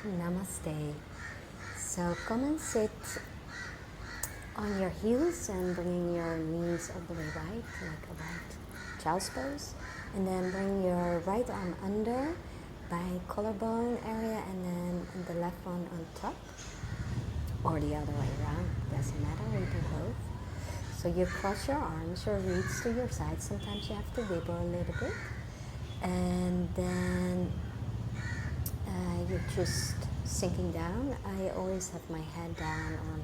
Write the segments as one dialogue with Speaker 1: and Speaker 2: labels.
Speaker 1: Namaste. So come and sit on your heels and bringing your knees all the way right, like a right child's pose. And then bring your right arm under by collarbone area and then the left one on top. Or the other way around, doesn't matter, we do both. So you cross your arms, your reach to your side. Sometimes you have to wibble a little bit. And then you're just sinking down. I always have my head down on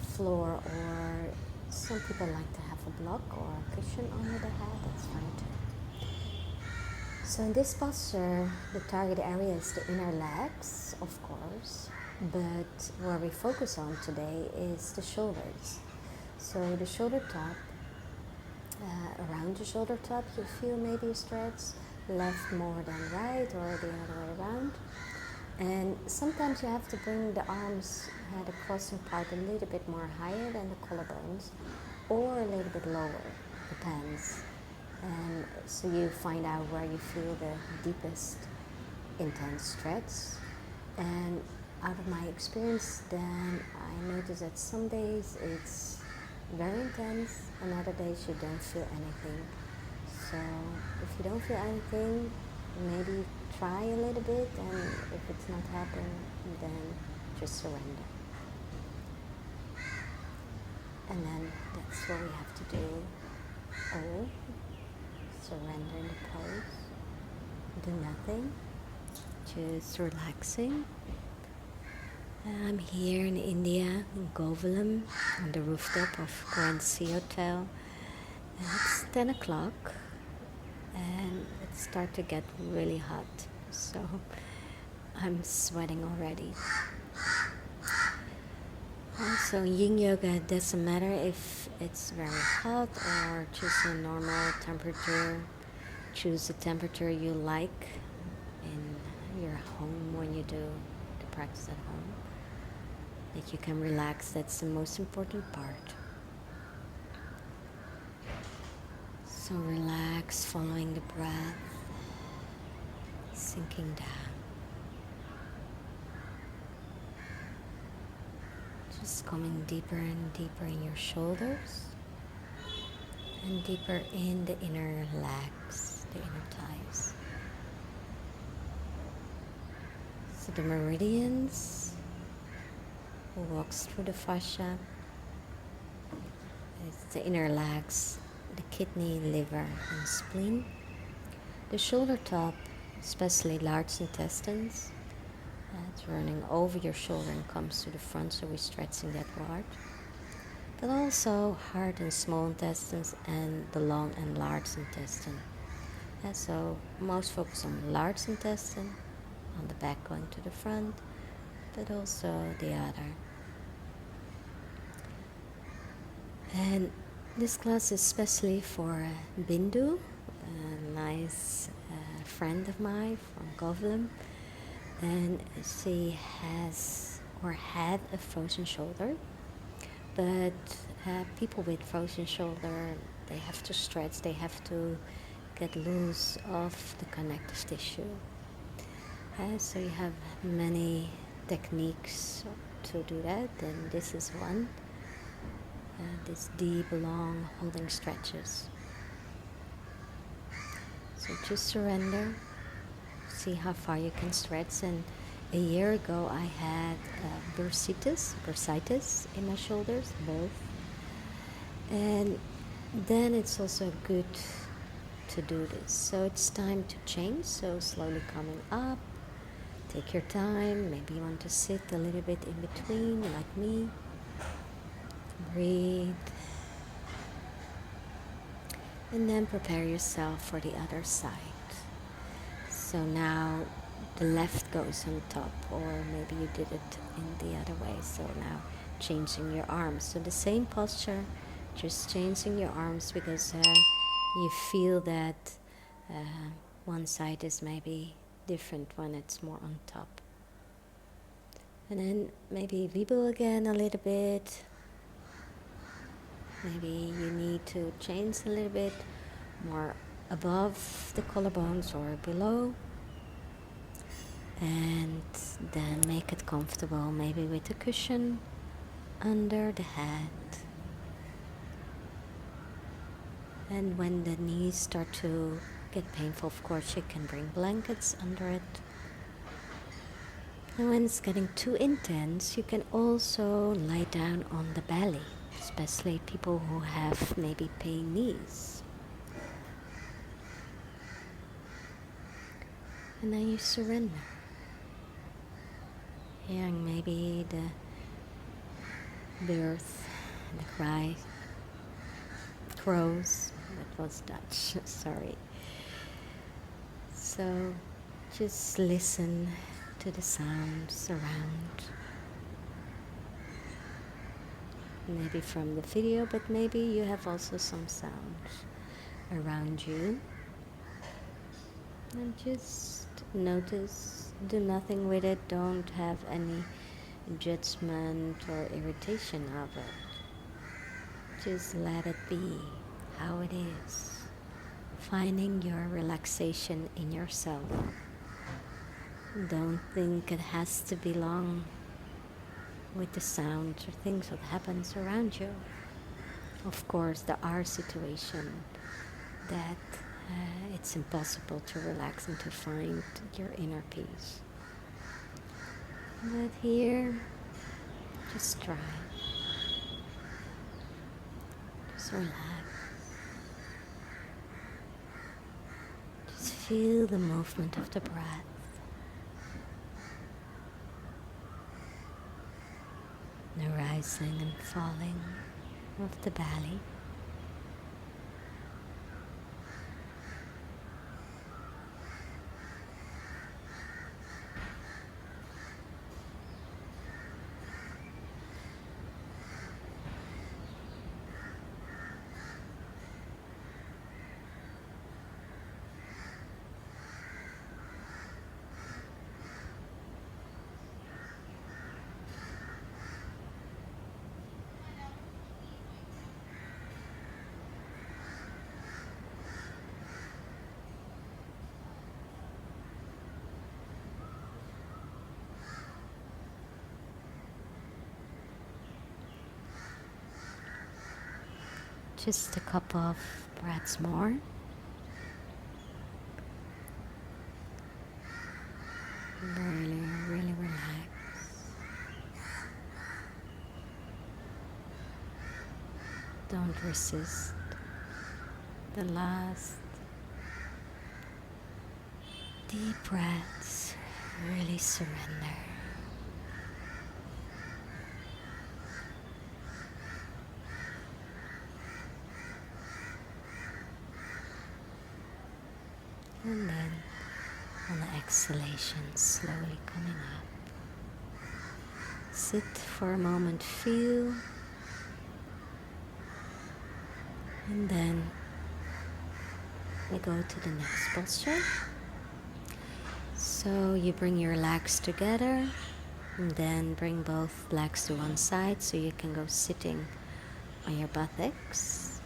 Speaker 1: the floor, or some people like to have a block or a cushion under the head, that's fine too. So in this posture, the target area is the inner legs, of course, but where we focus on today is the shoulders. So the shoulder top, around the shoulder top, you feel maybe a stretch, left more than right or the other way around. And sometimes you have to bring the arms, the crossing part, a little bit more higher than the collarbones or a little bit lower, depends. And so you find out where you feel the deepest intense stretch. And out of my experience, then I notice that some days it's very intense, and other days you don't feel anything. So if you don't feel anything, maybe try a little bit, and if it's not happening, then just surrender. And then that's what we have to do. Oh, surrender in the pose. Do nothing, just relaxing. I'm here in India, in Govalam, on the rooftop of Grand Sea Hotel. And it's 10 o'clock and it starts to get really hot, so I'm sweating already. Also, yin yoga, it doesn't matter if it's very hot or just a normal temperature. Choose the temperature you like in your home when you do the practice at home. That you can relax, that's the most important part. So relax, following the breath, sinking down. Just coming deeper and deeper in your shoulders and deeper in the inner legs, the inner thighs. So the meridians walks through the fascia. It's the inner legs, the kidney, liver, and spleen. The shoulder top, especially large intestines. It's running over your shoulder and comes to the front, so we're stretching that part. But also heart and small intestines and the long and large intestine. And so most focus on the large intestine, on the back going to the front, but also the other. And this class is especially for Bindu, a nice friend of mine from Govalam. And she has or had a frozen shoulder, but people with frozen shoulder, they have to stretch, they have to get loose of the connective tissue. So you have many techniques to do that, and this is one. This deep, long, holding stretches. So just surrender. See how far you can stretch. And a year ago I had bursitis in my shoulders, both. And then it's also good to do this. So it's time to change. So slowly coming up. Take your time. Maybe you want to sit a little bit in between, like me. Breathe. And then prepare yourself for the other side. So now the left goes on top, or maybe you did it in the other way. So now changing your arms. So the same posture, just changing your arms because you feel that one side is maybe different when it's more on top. And then maybe wibble again a little bit. Maybe you need to change a little bit more above the collarbones or below. And then make it comfortable, maybe with a cushion under the head. And when the knees start to get painful, of course, you can bring blankets under it. And when it's getting too intense, you can also lie down on the belly, especially people who have maybe pain knees. And then you surrender. Hearing maybe the birds, the crows, that was Dutch, sorry. So just listen to the sounds around. Maybe from the video, but maybe you have also some sounds around you. And just notice, do nothing with it, don't have any judgment or irritation of it. Just let it be how it is. Finding your relaxation in yourself. Don't think it has to belong with the sounds or things that happens around you. Of course, there are situations that it's impossible to relax and to find your inner peace. But here, just try. Just relax. Just feel the movement of the breath. The rising and falling of the belly. Just a couple of breaths more. Really, really relax. Don't resist. The last deep breaths. Really surrender. And then on the exhalation, slowly coming up. Sit for a moment, feel. And then we go to the next posture. So you bring your legs together and then bring both legs to one side so you can go sitting on your buttocks.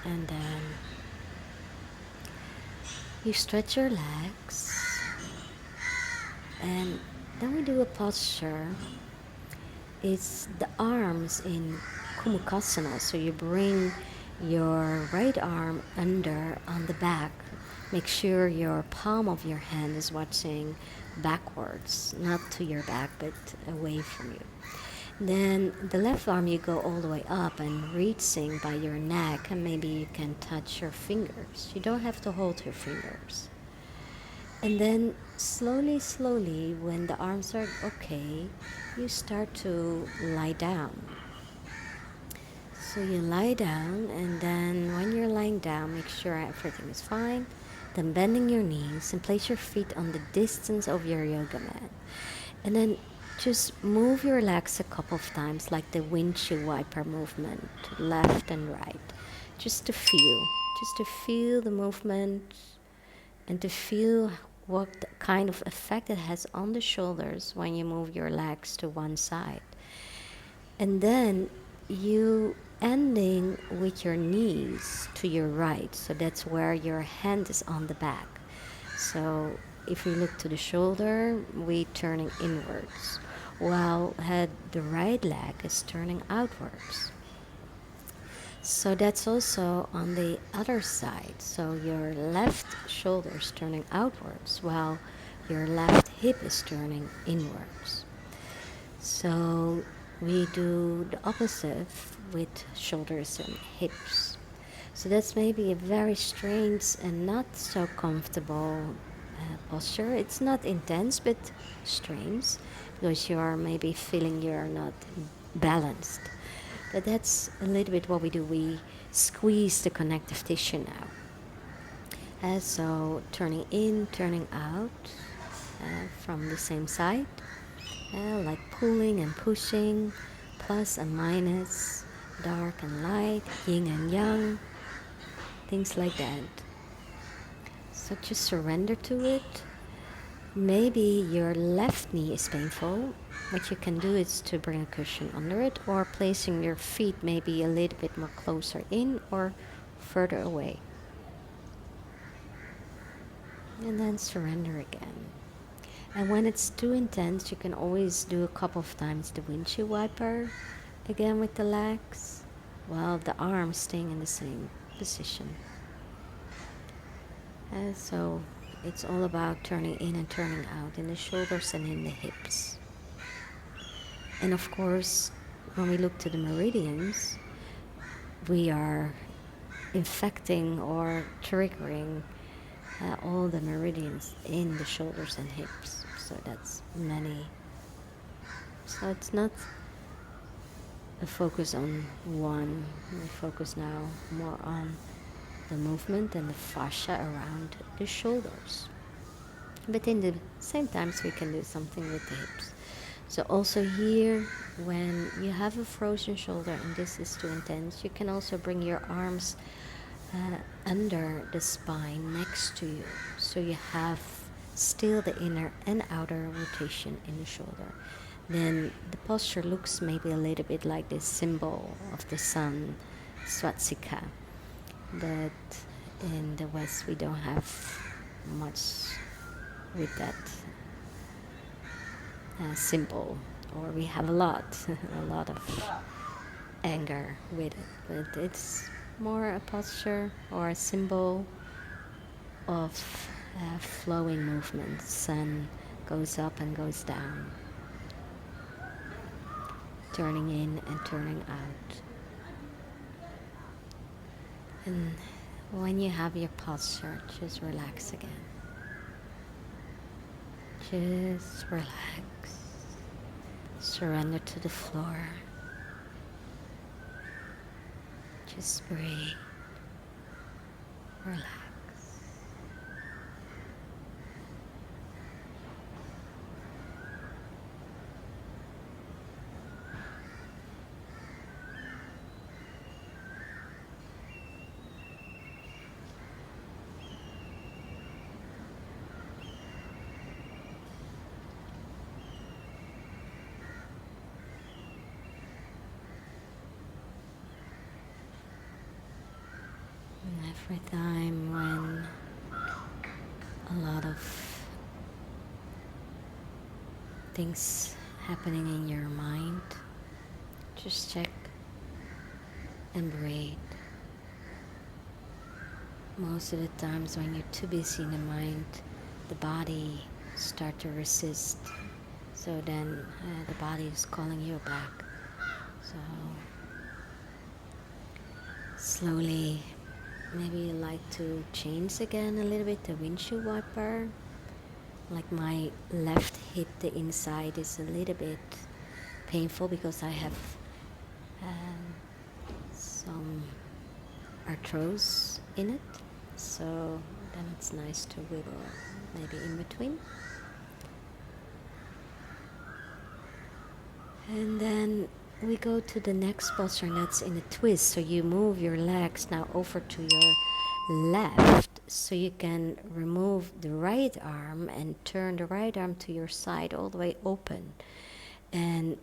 Speaker 1: And then you stretch your legs, and then we do a posture. It's the arms in Kumukasana. So you bring your right arm under on the back. Make sure your palm of your hand is watching backwards, not to your back, but away from you. Then the left arm, you go all the way up and reaching by your neck, and maybe you can touch your fingers. You don't have to hold your fingers. And then slowly, slowly, when the arms are okay, you start to lie down. So you lie down, and then when you're lying down, make sure everything is fine. Then bending your knees and place your feet on the distance of your yoga mat. And then just move your legs a couple of times, like the windshield wiper movement, left and right. Just to feel the movement and to feel what kind of effect it has on the shoulders when you move your legs to one side. And then you ending with your knees to your right, so that's where your hand is on the back. So if we look to the shoulder, we turning inwards, while the right leg is turning outwards. So that's also on the other side. So your left shoulder is turning outwards, while your left hip is turning inwards. So we do the opposite with shoulders and hips. So that's maybe a very strange and not so comfortable posture. It's not intense, but strange, because you are maybe feeling you're not balanced. But that's a little bit what we do. We squeeze the connective tissue now. So turning in, turning out from the same side, like pulling and pushing, plus and minus, dark and light, yin and yang, things like that. So just surrender to it. Maybe your left knee is painful. What you can do is to bring a cushion under it, or placing your feet maybe a little bit more closer in or further away. And then surrender again. And when it's too intense, you can always do a couple of times the windshield wiper again with the legs, while the arms staying in the same position. So it's all about turning in and turning out in the shoulders and in the hips. And of course, when we look to the meridians, we are infecting or triggering all the meridians in the shoulders and hips. So that's many. So it's not a focus on one. We focus now more on the movement and the fascia around the shoulders. But in the same times we can do something with the hips. So also here, when you have a frozen shoulder and this is too intense, you can also bring your arms under the spine next to you. So you have still the inner and outer rotation in the shoulder. Then the posture looks maybe a little bit like this symbol of the sun, swastika. But in the West we don't have much with that symbol, or we have a lot of anger with it, but it's more a posture or a symbol of flowing movement. Sun goes up and goes down, turning in and turning out. And when you have your posture, just relax again. Just relax. Surrender to the floor. Just breathe. Relax. Every time when a lot of things happening in your mind, just check and breathe. Most of the times when you're too busy in the mind, the body start to resist. So then the body is calling you back. So slowly, maybe you like to change again a little bit the windshield wiper. Like my left hip, the inside is a little bit painful because I have some arthrosis in it. So then it's nice to wiggle maybe in between. And then we go to the next posture, and that's in a twist. So you move your legs now over to your left, so you can remove the right arm and turn the right arm to your side all the way open. And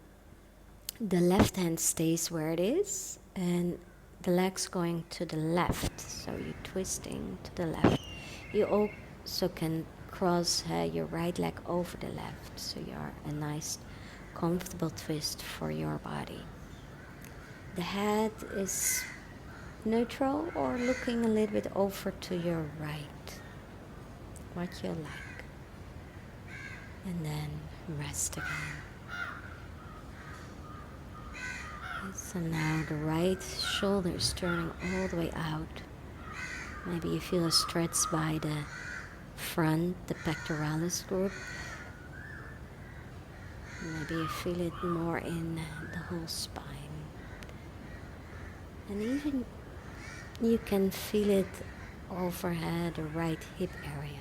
Speaker 1: the left hand stays where it is, and the legs going to the left. So you're twisting to the left. You also can cross your right leg over the left, so you're a nice comfortable twist for your body. The head is neutral or looking a little bit over to your right, what you like. And then rest again. So now the right shoulder is turning all the way out. Maybe you feel a stretch by the front, the pectoralis group. Maybe you feel it more in the whole spine. And even you can feel it overhead, the right hip area.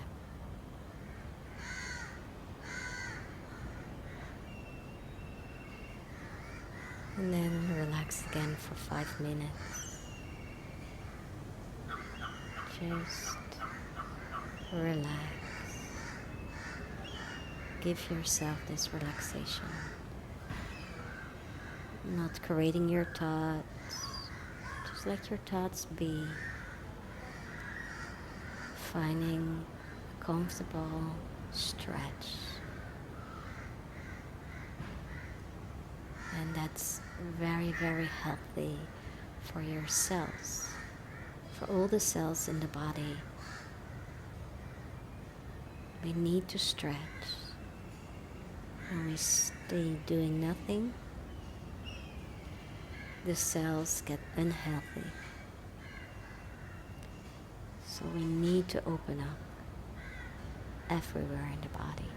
Speaker 1: And then relax again for 5 minutes. Just relax. Give yourself this relaxation. Not creating your thoughts. Just let your thoughts be. Finding a comfortable stretch. And that's very, very healthy for your cells, for all the cells in the body. We need to stretch. When we stay doing nothing, the cells get unhealthy. So we need to open up everywhere in the body.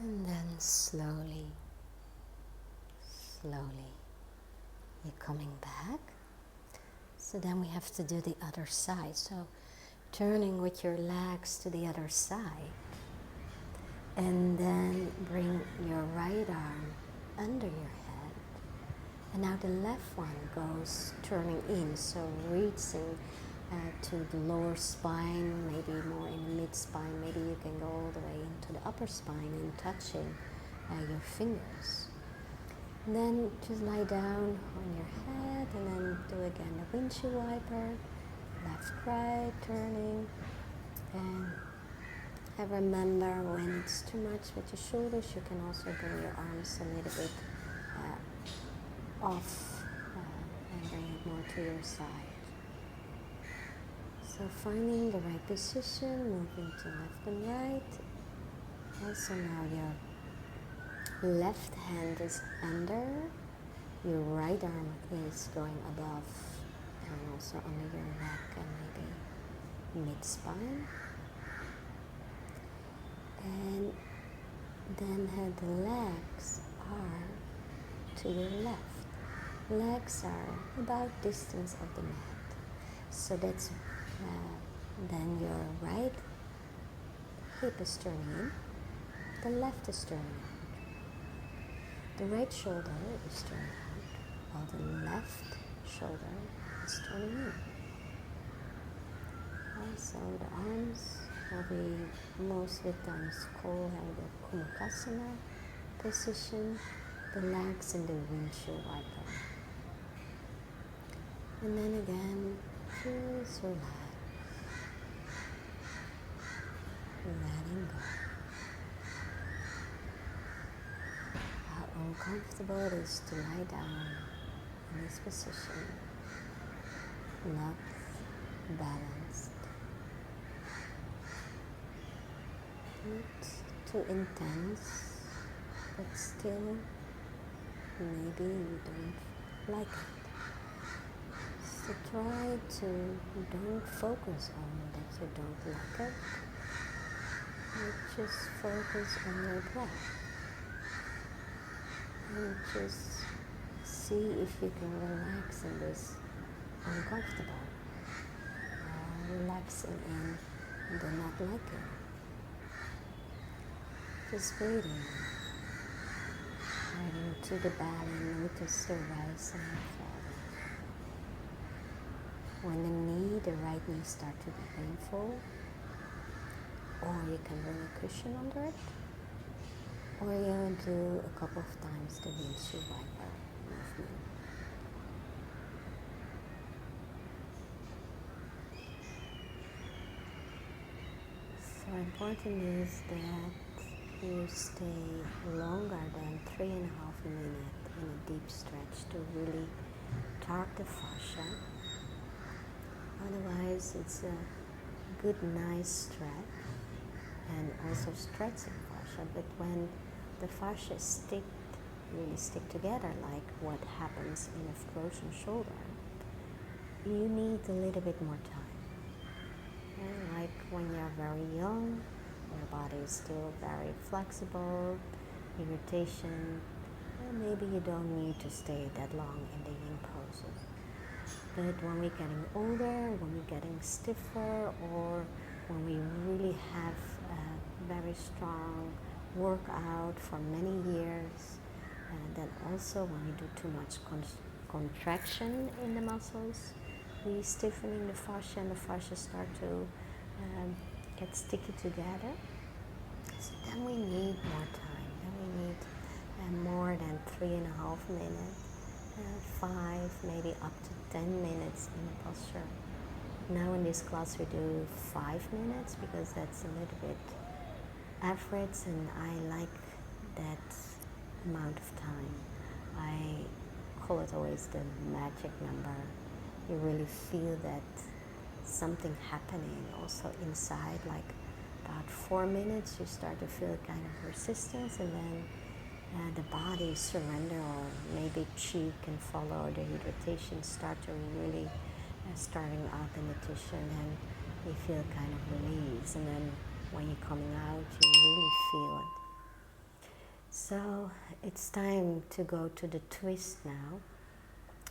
Speaker 1: And then slowly, you're coming back. So then we have to do the other side. So turning with your legs to the other side. And then bring your right arm under your head. And now the left one goes turning in, so reaching to the lower spine, maybe more in the mid spine. Maybe you can go all the way into the upper spine and touching your fingers. And then just lie down on your head and then do again the windshield wiper, left, right, turning. And remember, when it's too much with your shoulders, you can also bring your arms a little bit off and bring it more to your side. So finding the right position, moving to left and right. Also now your left hand is under, your right arm is going above and also under your neck and maybe mid-spine. And then the legs are to your left. Legs are about distance of the mat. So that's then your right hip is turning in, the left is turning out. The right shoulder is turning out, while the left shoulder is turning in. Also the arms will be most with them called the Kumukasana position, the legs in the windshield wiper. And then again, just relax. Letting go. How uncomfortable it is to lie down in this position, not balanced, not too intense, but still maybe you don't like it. So try to don't focus on that you don't like it. Just focus on your breath and just see if you can relax in this uncomfortable, relaxing in the not liking. Just breathing right into the belly, notice the rise and the fall. When the right knee starts to be painful, or you can bring a cushion under it, or you do a couple of times the windshield wiper movement. So important is that you stay longer than 3.5 minutes in a deep stretch to really target the fascia. Otherwise, it's a good, nice stretch and also stretching fascia. But when the fascia really stick together, like what happens in a frozen shoulder, you need a little bit more time. And like when you're very young, your body is still very flexible, irritation, and maybe you don't need to stay that long in the yin poses. But when we're getting older, when we're getting stiffer, or when we really have a very strong workout for many years, and then also when we do too much contraction in the muscles, we stiffening the fascia and the fascia start to get sticky together. So then we need more time. Then we need more than 3.5 minutes, 5, maybe up to 10 minutes in the posture. Now in this class we do 5 minutes because that's a little bit average, and I like that amount of time. I call it always the magic number. You really feel that something happening also inside, like about 4 minutes you start to feel kind of resistance, and then the body surrender, or maybe chi can follow, the irritation start to really starting out in the tissue, and then you feel kind of release, and then when you're coming out you really feel it. So it's time to go to the twist now.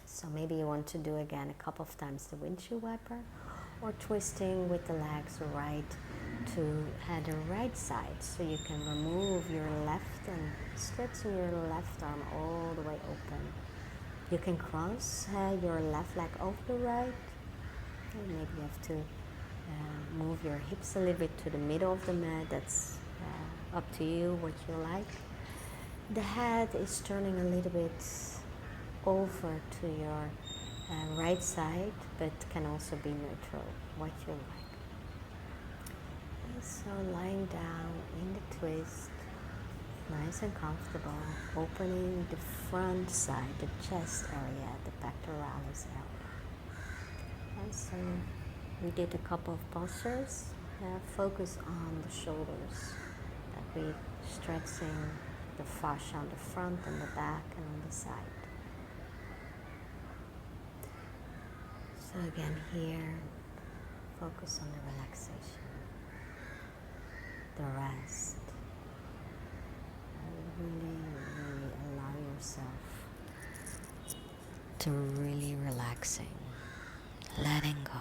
Speaker 1: So maybe you want to do again a couple of times the windshield wiper, or twisting with the legs right to the right side, so you can remove your left and stretching your left arm all the way open. You can cross your left leg over the right. And maybe you have to move your hips a little bit to the middle of the mat. That's up to you, what you like. The head is turning a little bit over to your right side, but can also be neutral, what you like. And so lying down in the twist, nice and comfortable, opening the front side, the chest area, the pectoralis area. And so we did a couple of postures. Focus on the shoulders, that we stretching the fascia on the front and the back and on the side. So again here, focus on the relaxation, the rest. Really allow yourself to really relaxing, letting go.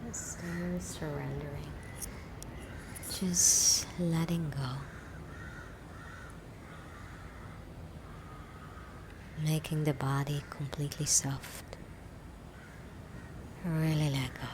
Speaker 1: Just surrendering, just letting go, making the body completely soft. Really let go.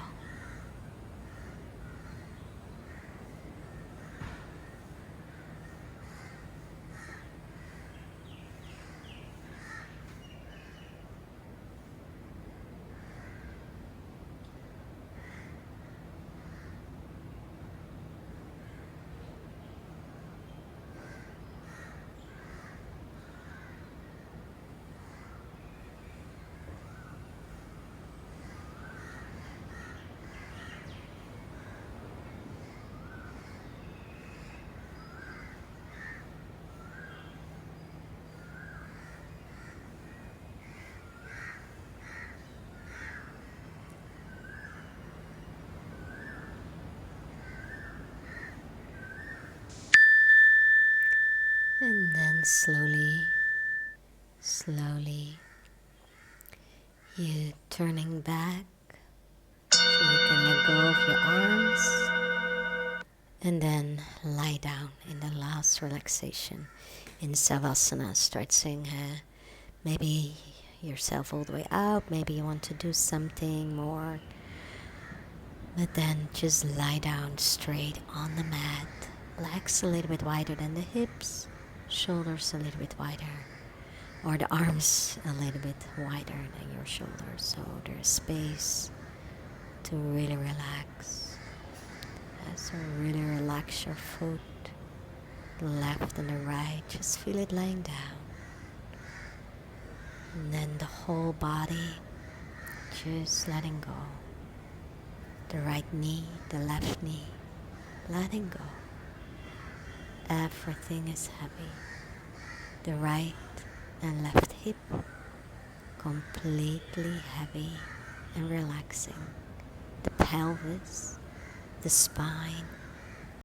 Speaker 1: And then slowly, you turning back so you can let go of your arms. And then lie down in the last relaxation in Savasana, stretching maybe yourself all the way out. Maybe you want to do something more. But then just lie down straight on the mat. Legs a little bit wider than the hips, shoulders a little bit wider, or the arms a little bit wider than your shoulders, so there's space to really relax. So really relax your foot, the left and the right, just feel it lying down. And then the whole body, just letting go. The right knee, the left knee, letting go. Everything is heavy. The right and left hip, completely heavy and relaxing. The pelvis, the spine,